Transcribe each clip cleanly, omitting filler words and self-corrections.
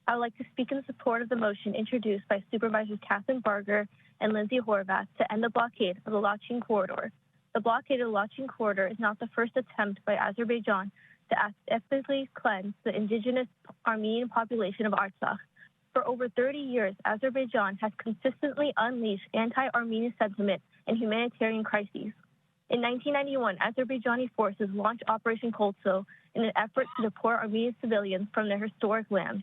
I would like to speak in support of the motion introduced by Supervisors Catherine Barger and Lindsay Horvath to end the blockade of the Lachin Corridor. The blockade of the Lachin Corridor is not the first attempt by Azerbaijan to ethnically cleanse the indigenous Armenian population of Artsakh. For over 30 years, Azerbaijan has consistently unleashed anti-Armenian sentiment and humanitarian crises. In 1991, Azerbaijani forces launched Operation Kolso in an effort to deport Armenian civilians from their historic land.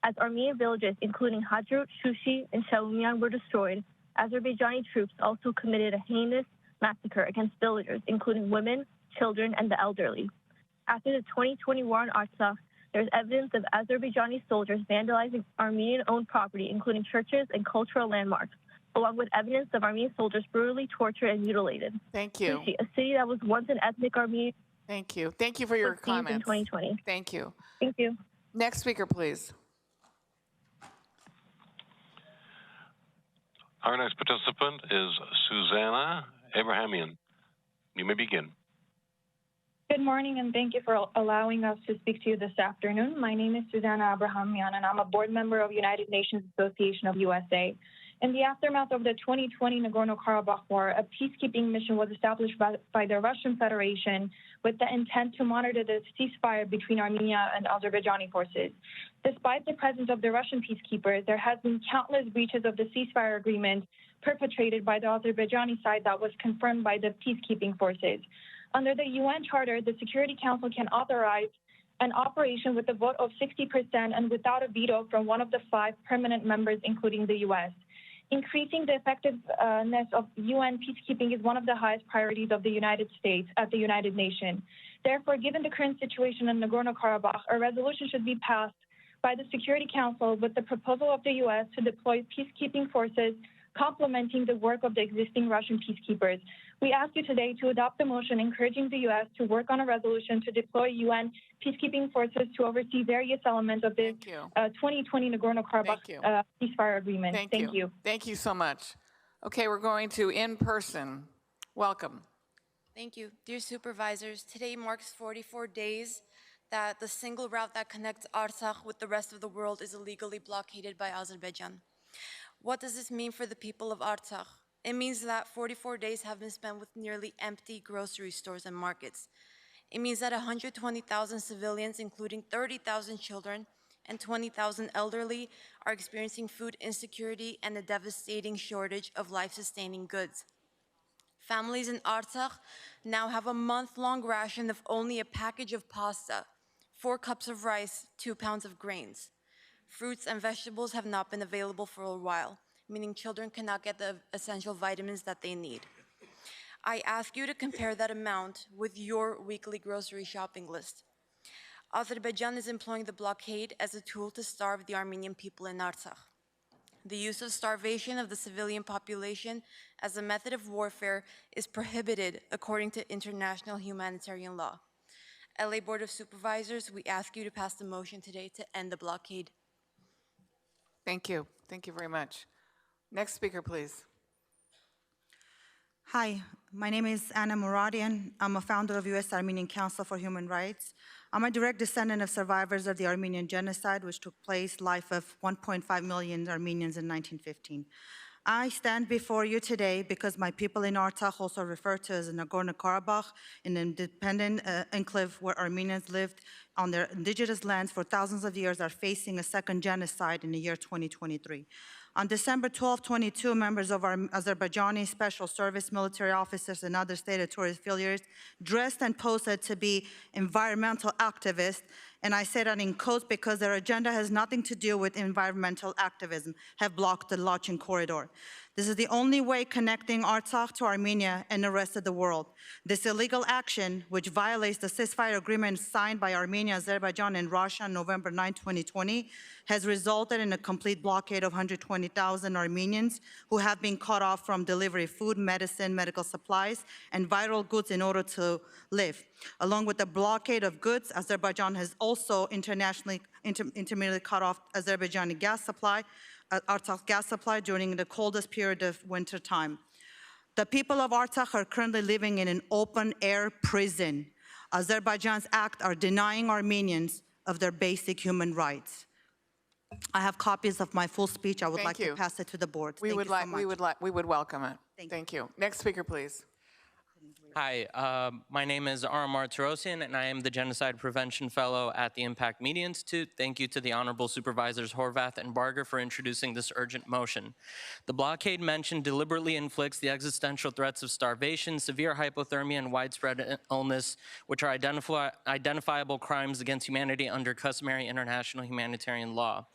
As Armenian villages, including Hadrut, Shushi, and Shalumian, were destroyed, Azerbaijani troops also committed a heinous massacre against villagers, including women, children, and the elderly. After the 2020 war on Artsakh, there's evidence of Azerbaijani soldiers vandalizing Armenian-owned property, including churches and cultural landmarks, along with evidence of Armenian soldiers brutally tortured and mutilated. Thank you. Shushi, a city that was once an ethnic Armenian. Thank you. Thank you for your comments. In 2020. Thank you. Thank you. Next speaker, please. Our next participant is Susanna Abrahamian. You may begin. Good morning, and thank you for allowing us to speak to you this afternoon. My name is Susanna Abrahamian, and I'm a board member of United Nations Association of USA. In the aftermath of the 2020 Nagorno-Karabakh war, a peacekeeping mission was established by the Russian Federation with the intent to monitor the ceasefire between Armenia and Azerbaijani forces. Despite the presence of the Russian peacekeepers, there has been countless breaches of the ceasefire agreement perpetrated by the Azerbaijani side that was confirmed by the peacekeeping forces. Under the UN Charter, the Security Council can authorize an operation with a vote of 60% and without a veto from one of the 5 permanent members, including the U.S. Increasing the effectiveness of UN peacekeeping is one of the highest priorities of the United States at the United Nations. Therefore, given the current situation in Nagorno-Karabakh, a resolution should be passed by the Security Council with the proposal of the U.S. to deploy peacekeeping forces complementing the work of the existing Russian peacekeepers. We ask you today to adopt the motion encouraging the U.S. to work on a resolution to deploy UN peacekeeping forces to oversee various elements of the 2020 Nagorno-Karabakh ceasefire agreement. Thank you. Thank you so much. Okay, we're going to in person. Welcome. Thank you. Dear Supervisors, today marks 44 days that the single route that connects Artsakh with the rest of the world is illegally blockaded by Azerbaijan. What does this mean for the people of Artsakh? It means that 44 days have been spent with nearly empty grocery stores and markets. It means that 120,000 civilians, including 30,000 children and 20,000 elderly, are experiencing food insecurity and a devastating shortage of life-sustaining goods. Families in Artsakh now have a month-long ration of only a package of pasta, 4 cups of rice, 2 pounds of grains. Fruits and vegetables have not been available for a while, meaning children cannot get the essential vitamins that they need. I ask you to compare that amount with your weekly grocery shopping list. Azerbaijan is employing the blockade as a tool to starve the Armenian people in Artsakh. The use of starvation of the civilian population as a method of warfare is prohibited according to international humanitarian law. LA Board of Supervisors, we ask you to pass the motion today to end the blockade. Thank you. Thank you very much. Next speaker, please. Hi, my name is Anna Muradian. I'm a founder of U.S. Armenian Council for Human Rights. I'm a direct descendant of survivors of the Armenian genocide, which took place life of 1.5 million Armenians in 1915. I stand before you today because my people in Artsakh, also referred to as Nagorno-Karabakh, an independent enclave where Armenians lived on their indigenous lands for thousands of years, are facing a second genocide in the year 2023. On December 12, 2022, members of our Azerbaijani Special Service military officers and other state-authority affiliates dressed and posed to be environmental activists, and I say that in quotes because their agenda has nothing to do with environmental activism, have blocked the Lachin Corridor. This is the only way connecting Artsakh to Armenia and the rest of the world. This illegal action, which violates the ceasefire agreement signed by Armenia, Azerbaijan, and Russia on November 9, 2020, has resulted in a complete blockade of 120,000 Armenians who have been cut off from delivery of food, medicine, medical supplies, and vital goods in order to live. Along with the blockade of goods, Azerbaijan has also intermittently cut off Azerbaijani gas supply, Artsakh gas supply during the coldest period of winter time. The people of Artsakh are currently living in an open-air prison. Azerbaijan's acts are denying Armenians of their basic human rights. I have copies of my full speech. I would Thank like you. to pass it to the board. We Thank would you so like, much. we would welcome it. Thank you. Thank you. Next speaker, please. Hi, my name is Armar Tarosian, and I am the Genocide Prevention Fellow at the Impact Media Institute. Thank you to the Honorable Supervisors Horvath and Barger for introducing this urgent motion. The blockade mentioned deliberately inflicts the existential threats of starvation, severe hypothermia, and widespread illness, which are identifiable crimes against humanity under customary international humanitarian law.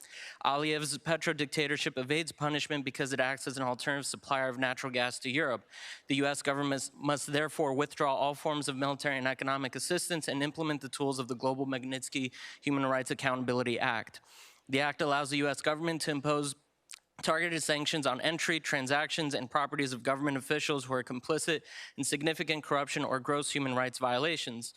Aliyev's petro-dictatorship evades punishment because it acts as an alternative supplier of natural gas to Europe. The U.S. government must therefore withdraw all forms of military and economic assistance and implement the tools of the Global Magnitsky Human Rights Accountability Act. The act allows the U.S. government to impose targeted sanctions on entry, transactions, and properties of government officials who are complicit in significant corruption or gross human rights violations.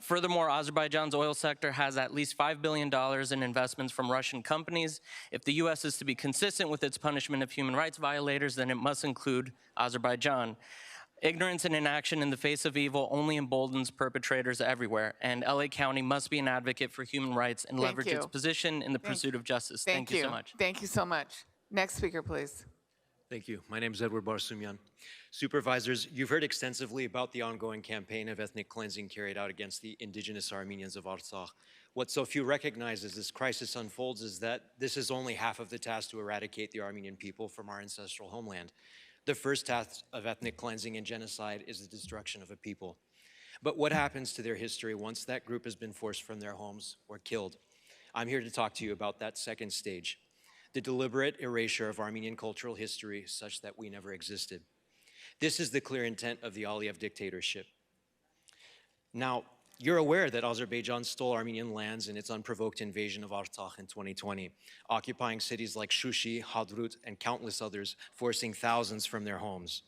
Furthermore, Azerbaijan's oil sector has at least $5 billion in investments from Russian companies. If the U.S. is to be consistent with its punishment of human rights violators, then it must include Azerbaijan. Ignorance and inaction in the face of evil only emboldens perpetrators everywhere, and LA County must be an advocate for human rights and leverage its position in the pursuit of justice. Thank you so much. Thank you so much. Next speaker, please. Thank you. My name is Edward Barsumyan. Supervisors, you've heard extensively about the ongoing campaign of ethnic cleansing carried out against the indigenous Armenians of Artsakh. What so few recognize as this crisis unfolds is that this is only half of the task to eradicate the Armenian people from our ancestral homeland. The first task of ethnic cleansing and genocide is the destruction of a people. But what happens to their history once that group has been forced from their homes or killed? I'm here to talk to you about that second stage, the deliberate erasure of Armenian cultural history such that we never existed. This is the clear intent of the Aliyev dictatorship. Now, you're aware that Azerbaijan stole Armenian lands in its unprovoked invasion of Artsakh in 2020, occupying cities like Shushi, Hadrut, and countless others, forcing thousands from their homes.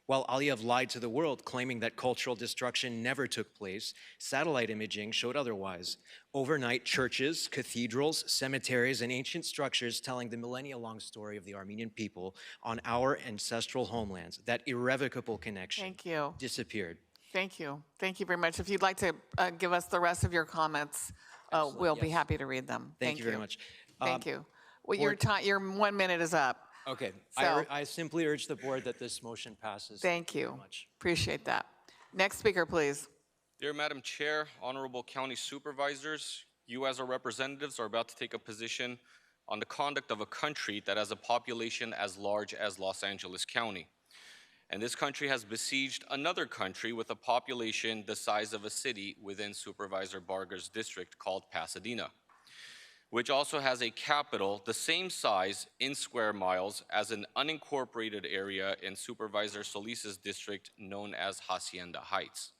While Aliyev lied to the world, claiming that cultural destruction never took place, satellite imaging showed otherwise. Overnight, churches, cathedrals, cemeteries, and ancient structures telling the millennia-long story of the Armenian people on our ancestral homelands, that irrevocable connection, disappeared. Thank you. Thank you very much. If you'd like to give us the rest of your comments, we'll be happy to read them. Thank you very much. Thank you. Well, your 1 minute is up. Okay. So, I simply urge the board that this motion passes. Thank you. Very much. Appreciate that. Next speaker, please. Dear Madam Chair, Honorable County Supervisors, you as our representatives are about to take a position on the conduct of a country that has a population as large as Los Angeles County. And this country has besieged another country with a population the size of a city within Supervisor Barger's district called Pasadena, which also has a capital the same size in square miles as an unincorporated area in Supervisor Solis's district known as Hacienda Heights.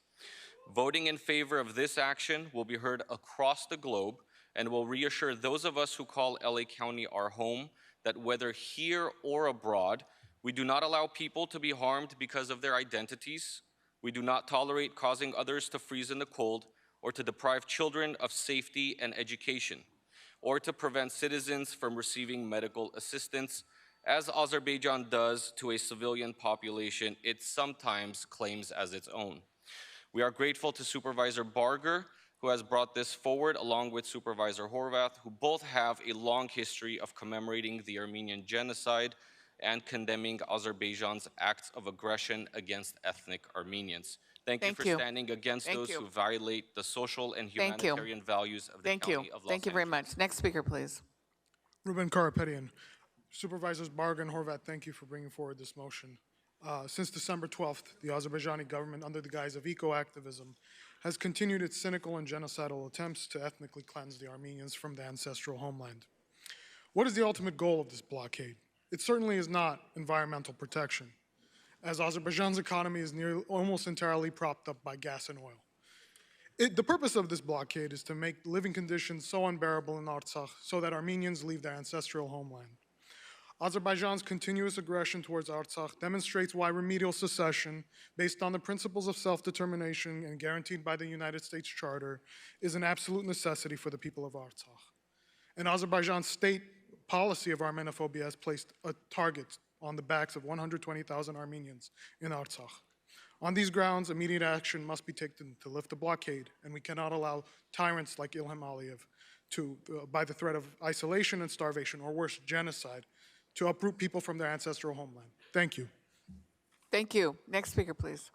Voting in favor of this action will be heard across the globe and will reassure those of us who call LA County our home that whether here or abroad, we do not allow people to be harmed because of their identities. We do not tolerate causing others to freeze in the cold or to deprive children of safety and education, or to prevent citizens from receiving medical assistance, as Azerbaijan does to a civilian population it sometimes claims as its own. We are grateful to Supervisor Barger, who has brought this forward, along with Supervisor Horvath, who both have a long history of commemorating the Armenian genocide and condemning Azerbaijan's acts of aggression against ethnic Armenians. Thank you for standing against those who violate the social and humanitarian values of the County of Los Angeles. Thank you very much. Next speaker, please. Ruben Karapetian. Supervisors Barger and Horvath, thank you for bringing forward this motion. Since December 12th, the Azerbaijani government, under the guise of eco-activism, has continued its cynical and genocidal attempts to ethnically cleanse the Armenians from the ancestral homeland. What is the ultimate goal of this blockade? It certainly is not environmental protection, as Azerbaijan's economy is almost entirely propped up by gas and oil. The purpose of this blockade is to make living conditions so unbearable in Artsakh so that Armenians leave their ancestral homeland. Azerbaijan's continuous aggression towards Artsakh demonstrates why remedial secession, based on the principles of self-determination and guaranteed by the United States Charter, is an absolute necessity for the people of Artsakh. And Azerbaijan's state policy of Armenophobia has placed a target on the backs of 120,000 Armenians in Artsakh. On these grounds, immediate action must be taken to lift the blockade, and we cannot allow tyrants like Ilham Aliyev by the threat of isolation and starvation, or worse, genocide, to uproot people from their ancestral homeland. Thank you. Thank you. Next speaker, please.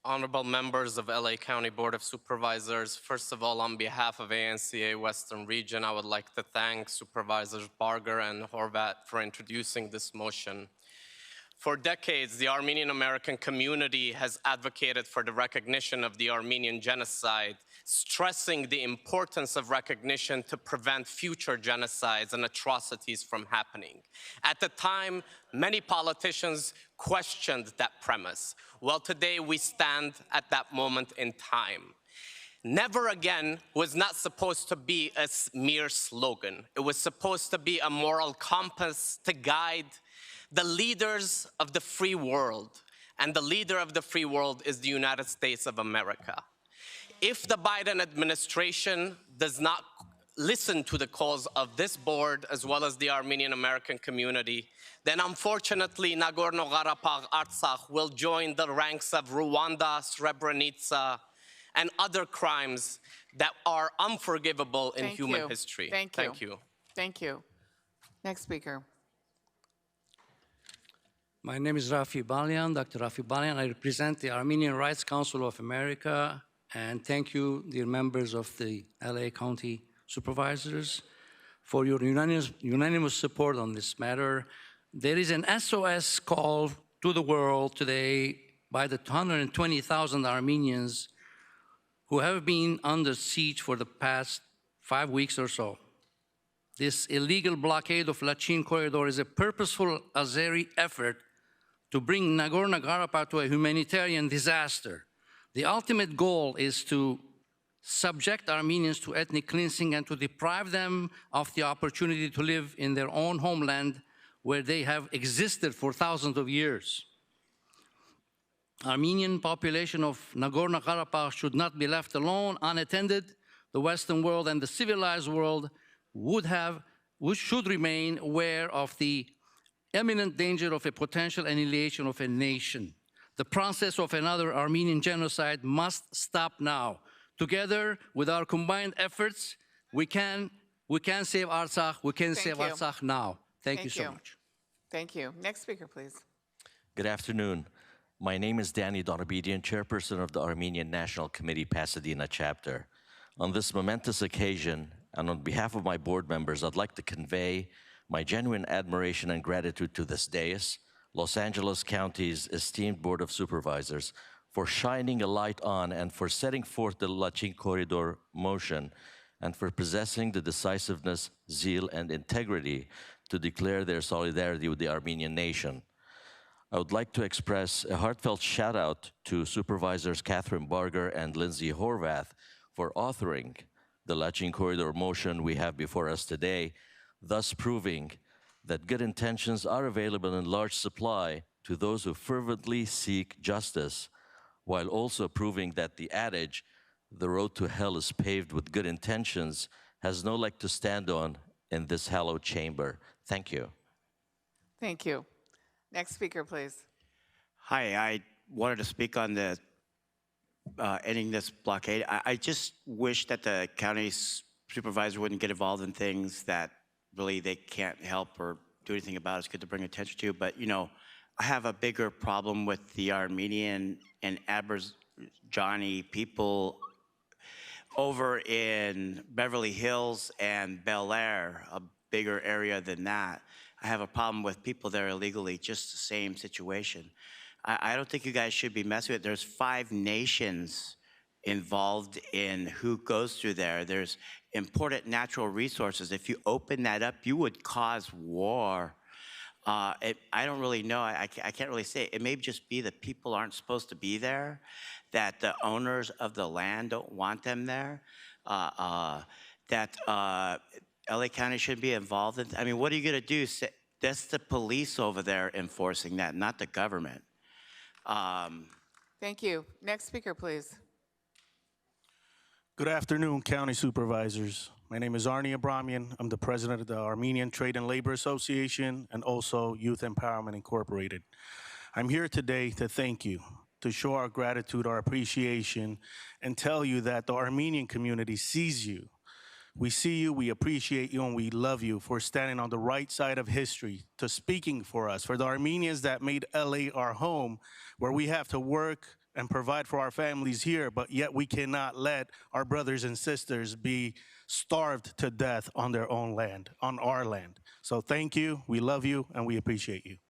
Honorable members of LA County Board of Supervisors, first of all, on behalf of ANCA Western Region, I would like to thank Supervisors Barger and Horvat for introducing this motion. For decades, the Armenian American community has advocated for the recognition of the Armenian genocide, stressing the importance of recognition to prevent future genocides and atrocities from happening. At the time, many politicians questioned that premise. Well, today we stand at that moment in time. Never again was not supposed to be a mere slogan. It was supposed to be a moral compass to guide the leaders of the free world, and the leader of the free world is the United States of America. If the Biden administration does not listen to the calls of this board as well as the Armenian American community, then unfortunately Nagorno-Karabakh, Artsakh will join the ranks of Rwanda, Srebrenica, and other crimes that are unforgivable in human history. Thank you. Thank you. Next speaker. My name is Rafi Balyan, Dr. Rafi Balyan. I represent the Armenian Rights Council of America, and thank you, dear members of the LA County Supervisors, for your unanimous support on this matter. There is an SOS call to the world today by the 220,000 Armenians who have been under siege for the past 5 weeks or so. This illegal blockade of Lachin Corridor is a purposeful Azeri effort to bring Nagorno-Karabakh to a humanitarian disaster. The ultimate goal is to subject Armenians to ethnic cleansing and to deprive them of the opportunity to live in their own homeland where they have existed for thousands of years. Armenian population of Nagorno-Karabakh should not be left alone, unattended. The Western world and the civilized world should remain aware of the imminent danger of a potential annihilation of a nation. The process of another Armenian genocide must stop now. Together, with our combined efforts, we can save Artsakh. We can save Artsakh now. Thank you so much. Thank you. Next speaker, please. Good afternoon. My name is Danny Donabedian, chairperson of the Armenian National Committee Pasadena chapter. On this momentous occasion, and on behalf of my board members, I'd like to convey my genuine admiration and gratitude to this dais, Los Angeles County's esteemed Board of Supervisors, for shining a light on and for setting forth the Lachin Corridor motion, and for possessing the decisiveness, zeal, and integrity to declare their solidarity with the Armenian nation. I would like to express a heartfelt shout out to Supervisors Catherine Barger and Lindsay Horvath for authoring the Lachin Corridor motion we have before us today, thus proving that good intentions are available in large supply to those who fervently seek justice, while also proving that the adage, the road to hell is paved with good intentions, has no leg to stand on in this hallowed chamber. Thank you. Thank you. Next speaker, please. Hi, I wanted to speak on the ending this blockade. I just wish that the county supervisor wouldn't get involved in things that really they can't help or do anything about. It's good to bring attention to, but you know, I have a bigger problem with the Armenian and Azerbaijani people over in Beverly Hills and Bel Air, a bigger area than that. I have a problem with people there illegally, just the same situation. I don't think you guys should be messing with it. There's 5 nations involved in who goes through there. There's important natural resources. If you open that up, you would cause war. I don't really know. I can't really say. It may just be that people aren't supposed to be there, that the owners of the land don't want them there, that LA County should be involved in. I mean, what are you going to do? That's the police over there enforcing that, not the government. Thank you. Next speaker, please. Good afternoon, County Supervisors. My name is Arnie Abramian. I'm the president of the Armenian Trade and Labor Association and also Youth Empowerment Incorporated. I'm here today to thank you, to show our gratitude, our appreciation, and tell you that the Armenian community sees you. We see you, we appreciate you, and we love you for standing on the right side of history, to speaking for us, for the Armenians that made LA our home, where we have to work and provide for our families here, but yet we cannot let our brothers and sisters be starved to death on their own land, on our land. So thank you, we love you, and we appreciate you.